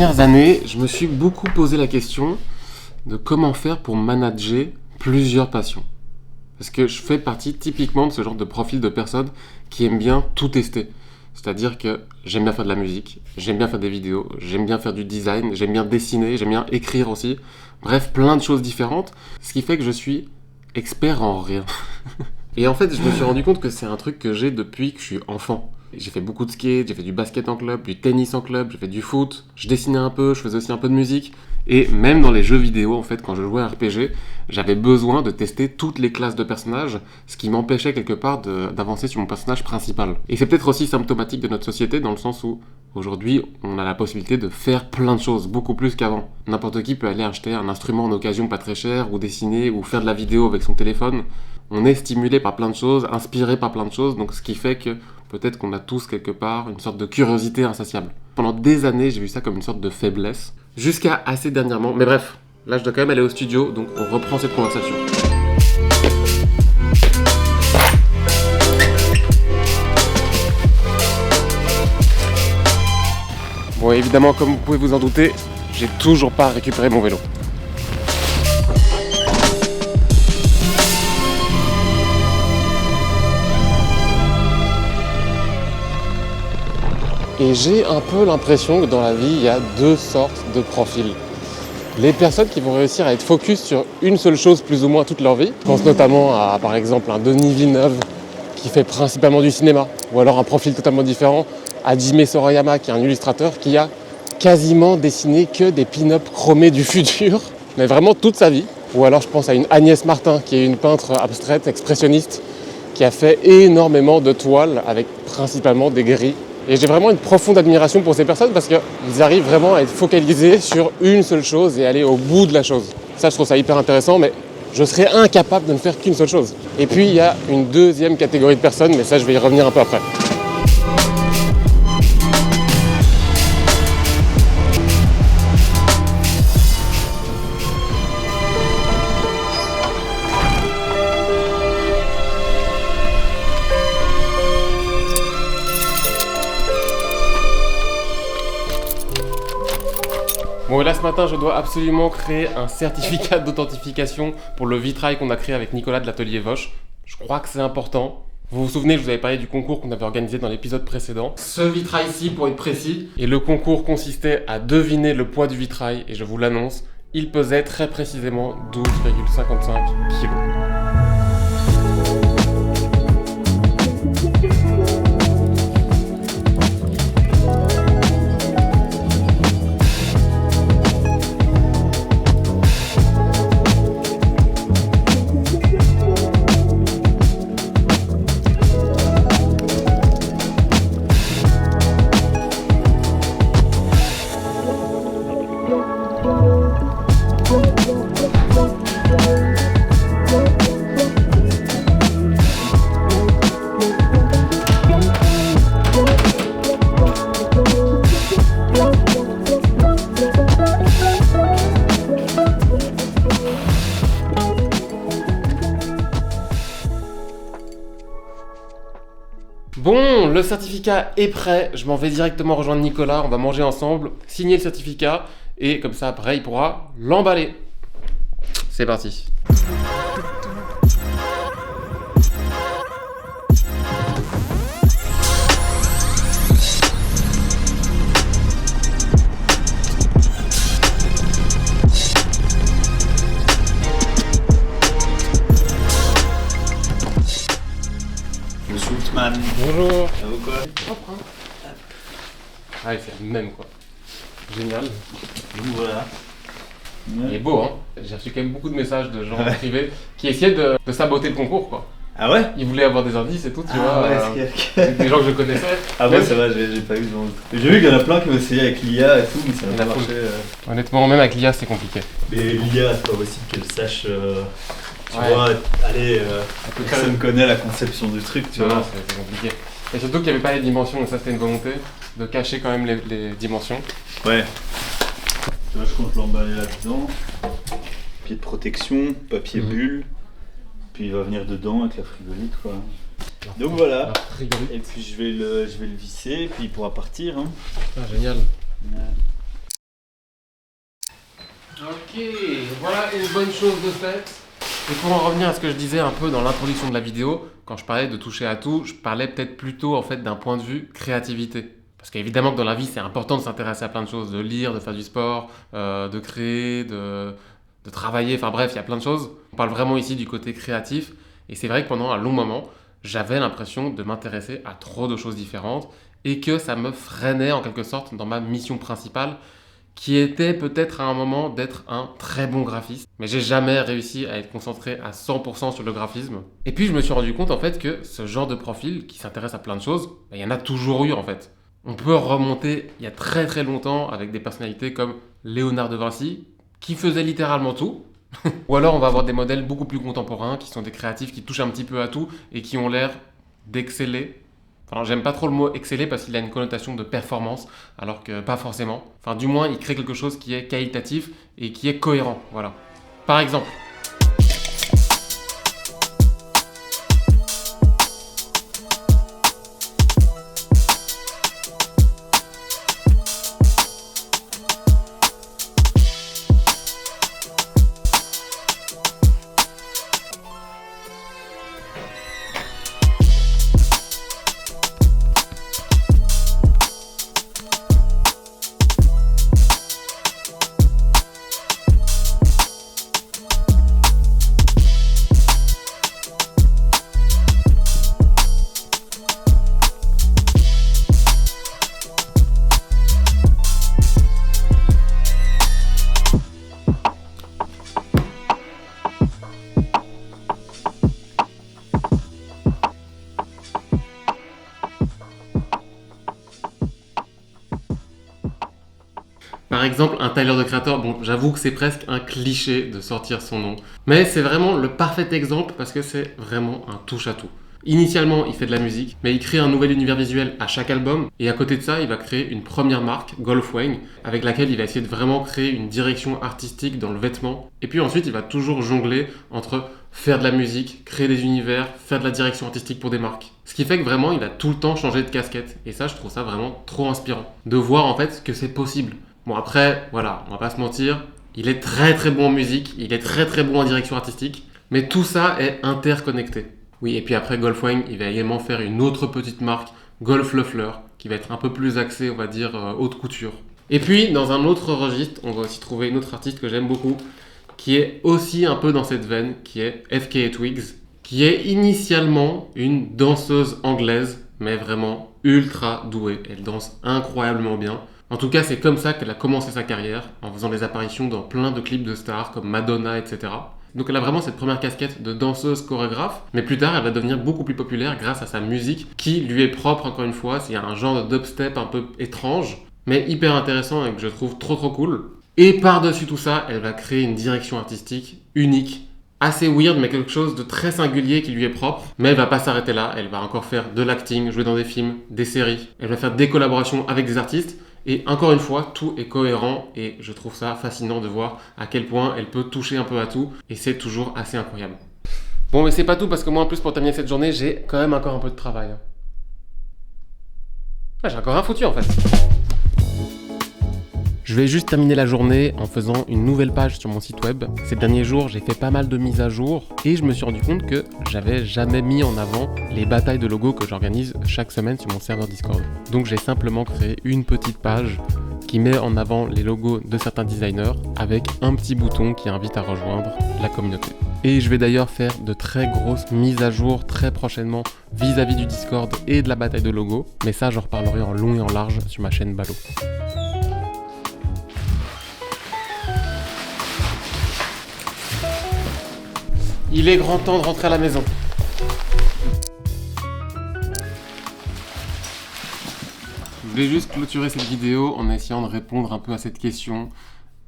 dernières années, je me suis beaucoup posé la question de comment faire pour manager plusieurs passions. Parce que je fais partie typiquement de ce genre de profil de personnes qui aiment bien tout tester. C'est-à-dire que j'aime bien faire de la musique, j'aime bien faire des vidéos, j'aime bien faire du design, j'aime bien dessiner, j'aime bien écrire aussi. Bref, plein de choses différentes. Ce qui fait que je suis expert en rien. Et en fait, je me suis rendu compte que c'est un truc que j'ai depuis que je suis enfant. J'ai fait beaucoup de skate, j'ai fait du basket en club, du tennis en club, j'ai fait du foot, je dessinais un peu, je faisais aussi un peu de musique. Et même dans les jeux vidéo, en fait, quand je jouais à RPG, j'avais besoin de tester toutes les classes de personnages, ce qui m'empêchait quelque part d'avancer sur mon personnage principal. Et c'est peut-être aussi symptomatique de notre société, dans le sens où aujourd'hui, on a la possibilité de faire plein de choses, beaucoup plus qu'avant. N'importe qui peut aller acheter un instrument en occasion pas très cher, ou dessiner, ou faire de la vidéo avec son téléphone. On est stimulé par plein de choses, inspiré par plein de choses, donc ce qui fait que peut-être qu'on a tous quelque part une sorte de curiosité insatiable. Pendant des années, j'ai vu ça comme une sorte de faiblesse, jusqu'à assez dernièrement. Mais bref, là je dois quand même aller au studio, donc on reprend cette conversation. Bon, évidemment, comme vous pouvez vous en douter, j'ai toujours pas récupéré mon vélo. Et j'ai un peu l'impression que dans la vie, il y a deux sortes de profils. Les personnes qui vont réussir à être focus sur une seule chose plus ou moins toute leur vie. Je pense notamment à, par exemple, un Denis Villeneuve qui fait principalement du cinéma. Ou alors un profil totalement différent, Hajime Sorayama qui est un illustrateur qui a quasiment dessiné que des pin-up chromés du futur, mais vraiment toute sa vie. Ou alors je pense à une Agnès Martin qui est une peintre abstraite, expressionniste, qui a fait énormément de toiles avec principalement des gris. Et j'ai vraiment une profonde admiration pour ces personnes parce qu'ils arrivent vraiment à être focalisés sur une seule chose et aller au bout de la chose. Ça, je trouve ça hyper intéressant, mais je serais incapable de ne faire qu'une seule chose. Et puis, il y a une deuxième catégorie de personnes, mais ça, je vais y revenir un peu après. Bon, et là ce matin, je dois absolument créer un certificat d'authentification pour le vitrail qu'on a créé avec Nicolas de l'atelier Voche. Je crois que c'est important. Vous vous souvenez, je vous avais parlé du concours qu'on avait organisé dans l'épisode précédent. Ce vitrail-ci, pour être précis, et le concours consistait à deviner le poids du vitrail, et je vous l'annonce, il pesait très précisément 12,55 kg. Bon, le certificat est prêt, je m'en vais directement rejoindre Nicolas, on va manger ensemble, signer le certificat, et comme ça après il pourra l'emballer. C'est parti. Bonjour. Ça vaut quoi? Propre, hein. Ah, c'est le même quoi. Génial. Donc voilà. Il est beau, hein. J'ai reçu quand même beaucoup de messages de gens privés qui essayaient de saboter le concours, quoi. Ah ouais? Ils voulaient avoir des indices et tout, tu vois. Ouais, Des gens que je connaissais. Ah ouais, ça va, j'ai pas eu de... J'ai vu qu'il y en a plein qui ont essayé avec l'IA et tout, mais ça n'a pas marché. Honnêtement, même avec l'IA, c'est compliqué. Mais l'IA, c'est pas possible qu'elle sache... Tu Ouais. vois, allez, personne connaît la conception du truc, tu vois. Non, c'est compliqué. Et surtout qu'il n'y avait pas les dimensions, et ça c'était une volonté de cacher quand même les dimensions. Ouais. Tu vois, je compte l'emballer là-dedans. Pied de protection, papier bulle. Puis il va venir dedans avec la frigolite, quoi. Donc voilà. Et puis je vais le visser, et puis il pourra partir. Hein. Ah, génial. Ouais. Ok, voilà une bonne chose de faite. Et pour en revenir à ce que je disais un peu dans l'introduction de la vidéo, quand je parlais de toucher à tout, je parlais peut-être plutôt en fait d'un point de vue créativité. Parce qu'évidemment que dans la vie, c'est important de s'intéresser à plein de choses, de lire, de faire du sport, de créer, de travailler, enfin bref, il y a plein de choses. On parle vraiment ici du côté créatif. Et c'est vrai que pendant un long moment, j'avais l'impression de m'intéresser à trop de choses différentes et que ça me freinait en quelque sorte dans ma mission principale, qui était peut-être à un moment d'être un très bon graphiste. Mais j'ai jamais réussi à être concentré à 100% sur le graphisme. Et puis je me suis rendu compte en fait que ce genre de profil qui s'intéresse à plein de choses, il y en a toujours eu en fait. On peut remonter il y a très très longtemps avec des personnalités comme Léonard de Vinci, qui faisait littéralement tout. Ou alors on va avoir des modèles beaucoup plus contemporains, qui sont des créatifs qui touchent un petit peu à tout et qui ont l'air d'exceller. Enfin, j'aime pas trop le mot exceller parce qu'il a une connotation de performance, alors que pas forcément. Enfin, du moins, il crée quelque chose qui est qualitatif et qui est cohérent. Voilà. Par exemple, un Tyler the Creator, bon, j'avoue que c'est presque un cliché de sortir son nom. Mais c'est vraiment le parfait exemple parce que c'est vraiment un touche-à-tout. Initialement, il fait de la musique, mais il crée un nouvel univers visuel à chaque album. Et à côté de ça, il va créer une première marque, Golfwang, avec laquelle il va essayer de vraiment créer une direction artistique dans le vêtement. Et puis ensuite, il va toujours jongler entre faire de la musique, créer des univers, faire de la direction artistique pour des marques. Ce qui fait que vraiment, il a tout le temps changé de casquette. Et ça, je trouve ça vraiment trop inspirant. De voir en fait que c'est possible. Bon après, voilà, on va pas se mentir, il est très très bon en musique, il est très très bon en direction artistique, mais tout ça est interconnecté. Oui, et puis après Golfwang, il va également faire une autre petite marque, Golf Le Fleur, qui va être un peu plus axée, on va dire, haute couture. Et puis, dans un autre registre, on va aussi trouver une autre artiste que j'aime beaucoup, qui est aussi un peu dans cette veine, qui est FKA Twigs, qui est initialement une danseuse anglaise, mais vraiment ultra douée. Elle danse incroyablement bien. En tout cas, c'est comme ça qu'elle a commencé sa carrière, en faisant des apparitions dans plein de clips de stars comme Madonna, etc. Donc elle a vraiment cette première casquette de danseuse chorégraphe, mais plus tard elle va devenir beaucoup plus populaire grâce à sa musique qui lui est propre encore une fois. C'est un genre de dubstep un peu étrange, mais hyper intéressant et que je trouve trop trop cool. Et par-dessus tout ça, elle va créer une direction artistique unique, assez weird mais quelque chose de très singulier qui lui est propre. Mais elle va pas s'arrêter là, elle va encore faire de l'acting, jouer dans des films, des séries. Elle va faire des collaborations avec des artistes. Et encore une fois, tout est cohérent et je trouve ça fascinant de voir à quel point elle peut toucher un peu à tout et c'est toujours assez incroyable. Bon, mais c'est pas tout parce que moi en plus pour terminer cette journée, j'ai quand même encore un peu de travail. Ah, j'ai encore un foutu en fait. Je vais juste terminer la journée en faisant une nouvelle page sur mon site web. Ces derniers jours, j'ai fait pas mal de mises à jour et je me suis rendu compte que j'avais jamais mis en avant les batailles de logos que j'organise chaque semaine sur mon serveur Discord. Donc j'ai simplement créé une petite page qui met en avant les logos de certains designers avec un petit bouton qui invite à rejoindre la communauté. Et je vais d'ailleurs faire de très grosses mises à jour très prochainement vis-à-vis du Discord et de la bataille de logos. Mais ça, j'en reparlerai en long et en large sur ma chaîne Balo. Il est grand temps de rentrer à la maison. Je vais juste clôturer cette vidéo en essayant de répondre un peu à cette question.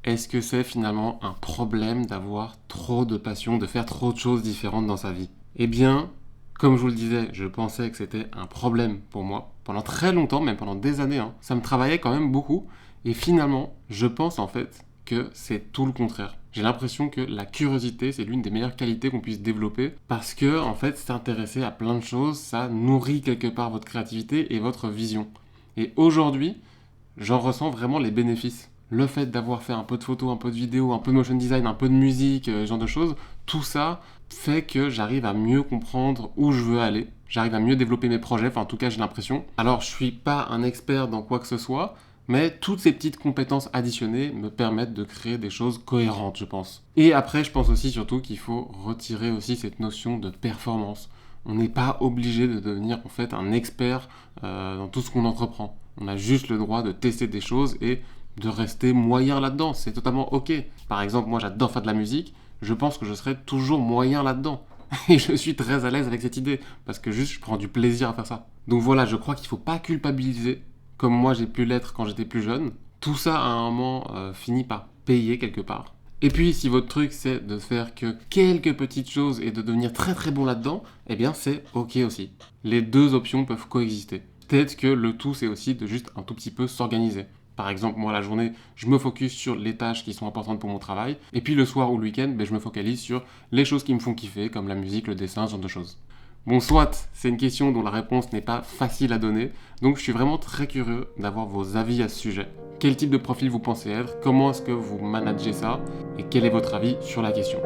Est-ce que c'est finalement un problème d'avoir trop de passion, de faire trop de choses différentes dans sa vie? Eh bien, comme je vous le disais, je pensais que c'était un problème pour moi. Pendant très longtemps, même pendant des années, ça me travaillait quand même beaucoup. Et finalement, je pense en fait que c'est tout le contraire. J'ai l'impression que la curiosité, c'est l'une des meilleures qualités qu'on puisse développer parce que, en fait, s'intéresser à plein de choses, ça nourrit quelque part votre créativité et votre vision. Et aujourd'hui, j'en ressens vraiment les bénéfices. le fait d'avoir fait un peu de photos, un peu de vidéos, un peu de motion design, un peu de musique, ce genre de choses, tout ça fait que j'arrive à mieux comprendre où je veux aller, j'arrive à mieux développer mes projets, enfin en tout cas j'ai l'impression. Alors je suis pas un expert dans quoi que ce soit, mais toutes ces petites compétences additionnées me permettent de créer des choses cohérentes, je pense. Et après, je pense aussi surtout qu'il faut retirer aussi cette notion de performance. On n'est pas obligé de devenir en fait un expert dans tout ce qu'on entreprend. On a juste le droit de tester des choses et de rester moyen là-dedans. C'est totalement ok. Par exemple, moi j'adore faire de la musique. Je pense que je serai toujours moyen là-dedans. Et je suis très à l'aise avec cette idée parce que juste je prends du plaisir à faire ça. Donc voilà, je crois qu'il ne faut pas culpabiliser comme moi j'ai pu l'être quand j'étais plus jeune. Tout ça à un moment finit par payer quelque part. Et puis si votre truc c'est de faire que quelques petites choses et de devenir très très bon là-dedans, eh bien c'est ok aussi. Les deux options peuvent coexister. Peut-être que le tout c'est aussi de juste un tout petit peu s'organiser. Par exemple, moi la journée, je me focus sur les tâches qui sont importantes pour mon travail, et puis le soir ou le week-end, je me focalise sur les choses qui me font kiffer, comme la musique, le dessin, ce genre de choses. Bon, soit, c'est une question dont la réponse n'est pas facile à donner, donc je suis vraiment très curieux d'avoir vos avis à ce sujet. Quel type de profil vous pensez être? Comment est-ce que vous managez ça? Et quel est votre avis sur la question?